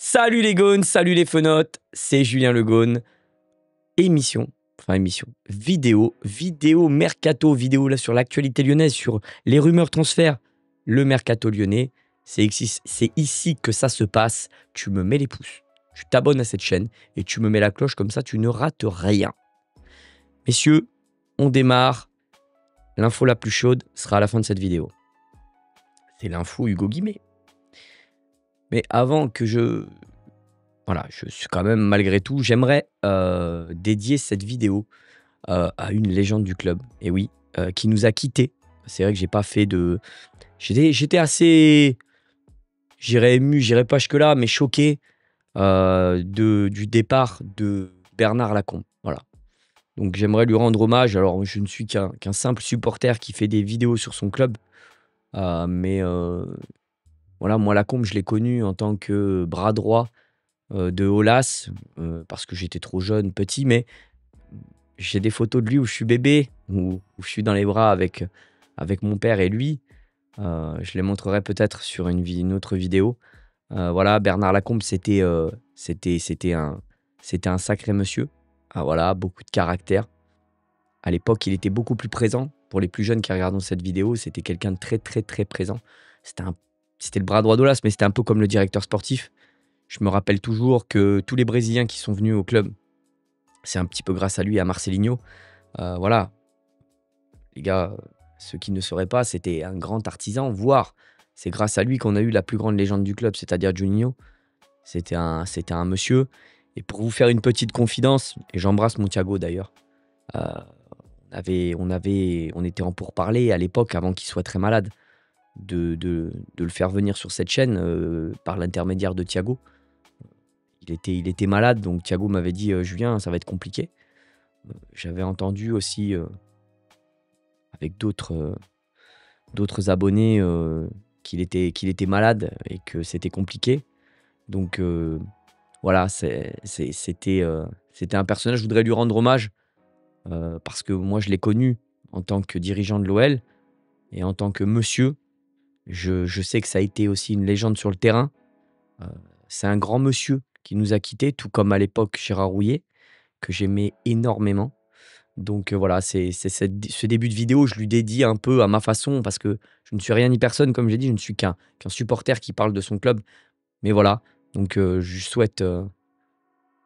Salut les gones, salut les fenotes, c'est Julien Le Gone. Émission, vidéo mercato, vidéo là sur l'actualité lyonnaise, sur les rumeurs transferts, le mercato lyonnais. C'est ici que ça se passe. Tu me mets les pouces, tu t'abonnes à cette chaîne et tu me mets la cloche, comme ça tu ne rates rien. Messieurs, on démarre. L'info la plus chaude sera à la fin de cette vidéo. C'est l'info Hugo Guimé. Mais avant que je suis quand même, malgré tout, j'aimerais dédier cette vidéo à une légende du club. Et oui, qui nous a quittés. C'est vrai que j'ai pas fait de... J'étais assez... J'irais ému, j'irais pas jusque-là, mais choqué du départ de Bernard Lacombe. Voilà. Donc j'aimerais lui rendre hommage. Alors je ne suis qu'un simple supporter qui fait des vidéos sur son club. Mais voilà, moi Lacombe, je l'ai connu en tant que bras droit de Aulas, parce que j'étais trop jeune, petit, mais j'ai des photos de lui où je suis bébé, où je suis dans les bras avec mon père et lui. Je les montrerai peut-être sur une autre vidéo. Voilà, Bernard Lacombe, c'était un sacré monsieur. Voilà, beaucoup de caractère. À l'époque, il était beaucoup plus présent. Pour les plus jeunes qui regardent cette vidéo, c'était quelqu'un de très, très, très présent. C'était le bras droit d'Aulas, mais c'était un peu comme le directeur sportif. Je me rappelle toujours que tous les Brésiliens qui sont venus au club, c'est un petit peu grâce à lui, à Marcelinho. Voilà, les gars, ceux qui ne sauraient pas, c'était un grand artisan, voire c'est grâce à lui qu'on a eu la plus grande légende du club, c'est-à-dire Juninho. C'était un monsieur. Et pour vous faire une petite confidence, et j'embrasse mon Thiago d'ailleurs, on était en pourparlers à l'époque, avant qu'il soit très malade, de le faire venir sur cette chaîne par l'intermédiaire de Thiago. Il était malade, donc Thiago m'avait dit Julien, ça va être compliqué. J'avais entendu aussi avec d'autres abonnés qu'il était malade et que c'était compliqué. Donc voilà, c'était un personnage. Je voudrais lui rendre hommage parce que moi je l'ai connu en tant que dirigeant de l'OL et en tant que monsieur. Je sais que ça a été aussi une légende sur le terrain. C'est un grand monsieur qui nous a quittés, tout comme à l'époque Gérard Rouillet, que j'aimais énormément. Donc voilà, ce début de vidéo, je lui dédie un peu à ma façon, parce que je ne suis rien ni personne, comme j'ai dit, je ne suis qu'un supporter qui parle de son club. Mais voilà, donc je lui souhaite,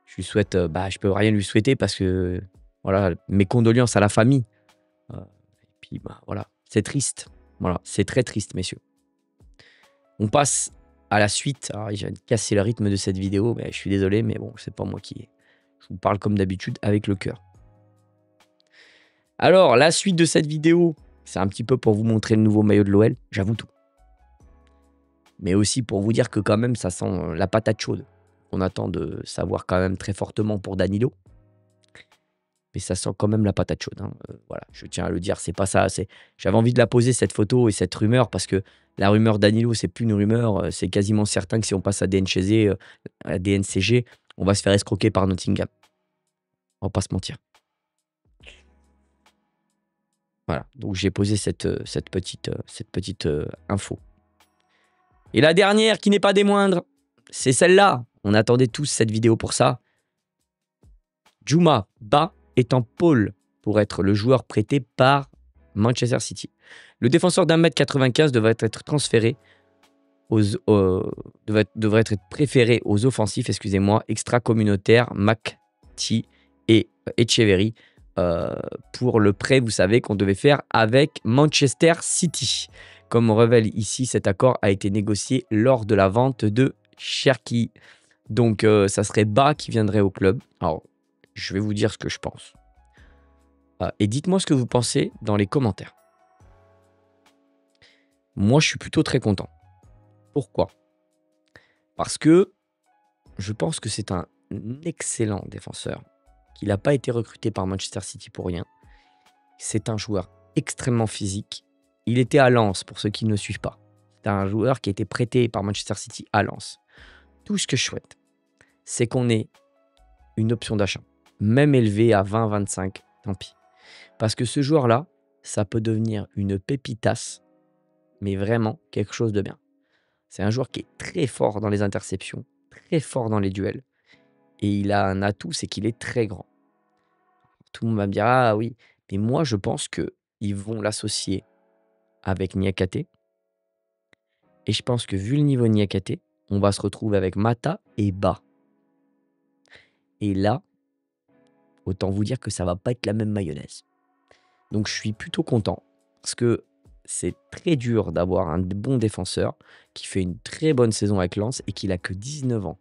je peux rien lui souhaiter parce que voilà, mes condoléances à la famille. Et puis voilà, c'est triste. Voilà, c'est très triste, messieurs. On passe à la suite. Alors, j'ai cassé le rythme de cette vidéo, mais je suis désolé, mais bon, c'est pas moi qui... Je vous parle comme d'habitude avec le cœur. Alors, la suite de cette vidéo, c'est un petit peu pour vous montrer le nouveau maillot de l'OL, j'avoue tout. Mais aussi pour vous dire que quand même, ça sent la patate chaude. On attend de savoir quand même très fortement pour Danilo. Mais ça sent quand même la patate chaude. Hein. Voilà, je tiens à le dire, c'est pas ça. J'avais envie de la poser, cette photo et cette rumeur, parce que la rumeur Danilo, c'est plus une rumeur. C'est quasiment certain que si on passe à DNCG, on va se faire escroquer par Nottingham. On va pas se mentir. Voilà, donc j'ai posé cette petite info. Et la dernière, qui n'est pas des moindres, c'est celle-là. On attendait tous cette vidéo pour ça. Djouma Ba est en pôle pour être le joueur prêté par Manchester City. Le défenseur d'1,95 m devrait être transféré devrait être préféré aux offensifs, extra-communautaires, Makti et Echeverry. Pour le prêt, vous savez, qu'on devait faire avec Manchester City. Comme on révèle ici, cet accord a été négocié lors de la vente de Cherki. Donc, ça serait Ba qui viendrait au club. Alors, je vais vous dire ce que je pense. Et dites-moi ce que vous pensez dans les commentaires. Moi, je suis plutôt très content. Pourquoi? Parce que je pense que c'est un excellent défenseur, qu'il n'a pas été recruté par Manchester City pour rien. C'est un joueur extrêmement physique. Il était à Lens, pour ceux qui ne suivent pas. C'est un joueur qui a été prêté par Manchester City à Lens. Tout ce que je souhaite, c'est qu'on ait une option d'achat, même élevée à 20-25, tant pis. Parce que ce joueur-là, ça peut devenir une pépitasse, mais vraiment quelque chose de bien. C'est un joueur qui est très fort dans les interceptions, très fort dans les duels et il a un atout, c'est qu'il est très grand. Tout le monde va me dire: «Ah oui», mais moi je pense qu'ils vont l'associer avec Niakhaté et je pense que vu le niveau de Niakhaté, on va se retrouver avec Mata et Ba et là, autant vous dire que ça va pas être la même mayonnaise. Donc je suis plutôt content parce que c'est très dur d'avoir un bon défenseur qui fait une très bonne saison avec Lens et qui n'a que 19 ans.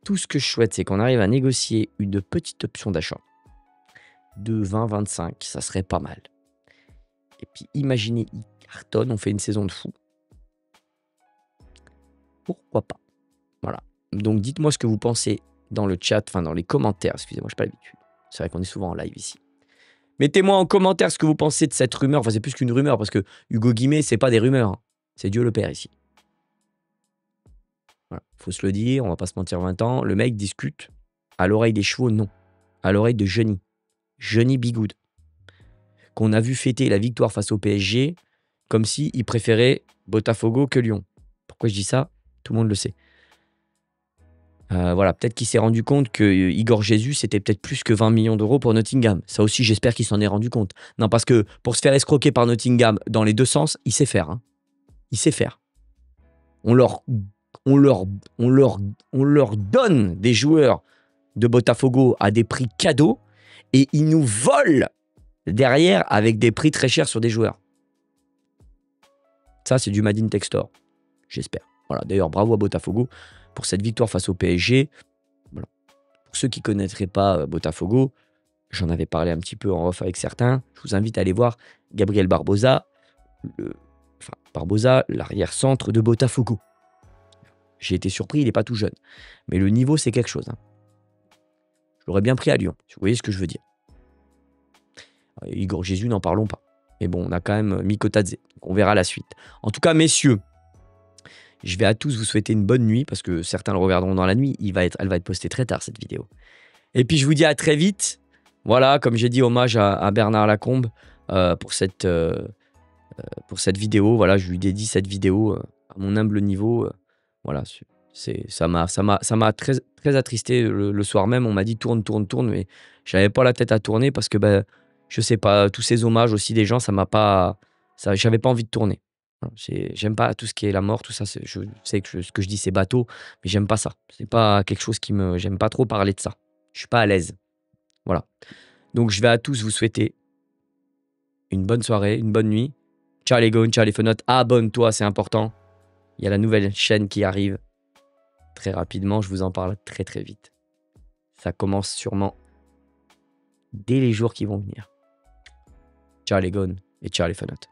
Tout ce que je souhaite, c'est qu'on arrive à négocier une petite option d'achat de 20-25, ça serait pas mal. Et puis imaginez, il cartonne, on fait une saison de fou. Pourquoi pas? Voilà. Donc dites-moi ce que vous pensez dans le chat, enfin dans les commentaires, excusez-moi, je n'ai pas l'habitude. C'est vrai qu'on est souvent en live ici. Mettez-moi en commentaire ce que vous pensez de cette rumeur. Enfin, c'est plus qu'une rumeur parce que Hugo Guimé, c'est pas des rumeurs, hein. C'est Dieu le Père ici. Voilà. Faut se le dire, on va pas se mentir 20 ans. Le mec discute à l'oreille des chevaux, non. À l'oreille de Johnny Bigoud, qu'on a vu fêter la victoire face au PSG comme s'il préférait Botafogo que Lyon. Pourquoi je dis ça? Tout le monde le sait. Voilà, peut-être qu'il s'est rendu compte que Igor Jesus, c'était peut-être plus que 20 millions d'euros pour Nottingham. Ça aussi, j'espère qu'il s'en est rendu compte. Non, parce que pour se faire escroquer par Nottingham dans les deux sens, il sait faire, hein. Il sait faire. On leur donne des joueurs de Botafogo à des prix cadeaux et ils nous volent derrière avec des prix très chers sur des joueurs. Ça, c'est du Made in Textor. J'espère. Voilà. D'ailleurs, bravo à Botafogo pour cette victoire face au PSG. Voilà. Pour ceux qui ne connaîtraient pas Botafogo, j'en avais parlé un petit peu en off avec certains. Je vous invite à aller voir Gabriel Barbosa, l'arrière-centre de Botafogo. J'ai été surpris, il n'est pas tout jeune. Mais le niveau, c'est quelque chose, hein. Je l'aurais bien pris à Lyon, si vous voyez ce que je veux dire. Igor Jesus, n'en parlons pas. Mais bon, on a quand même Mikotadze. On verra la suite. En tout cas, messieurs, je vais à tous vous souhaiter une bonne nuit parce que certains le regarderont dans la nuit. Elle va être postée très tard, cette vidéo. Et puis, je vous dis à très vite. Voilà, comme j'ai dit, hommage à Bernard Lacombe pour cette vidéo. Voilà, je lui dédie cette vidéo à mon humble niveau. Voilà, ça m'a très, très attristé le soir même. On m'a dit tourne, mais je n'avais pas la tête à tourner parce que, je sais pas, tous ces hommages aussi des gens, j'avais pas envie de tourner. J'aime pas tout ce qui est la mort, tout ça. Je sais que ce que je dis, c'est bateau, mais j'aime pas ça. C'est pas quelque chose j'aime pas trop parler de ça. Je suis pas à l'aise. Voilà. Donc, je vais à tous vous souhaiter une bonne soirée, une bonne nuit. Ciao les gones, ciao les fenotes. Abonne-toi, c'est important. Il y a la nouvelle chaîne qui arrive très rapidement. Je vous en parle très très vite. Ça commence sûrement dès les jours qui vont venir. Ciao les gones et ciao les fenotes.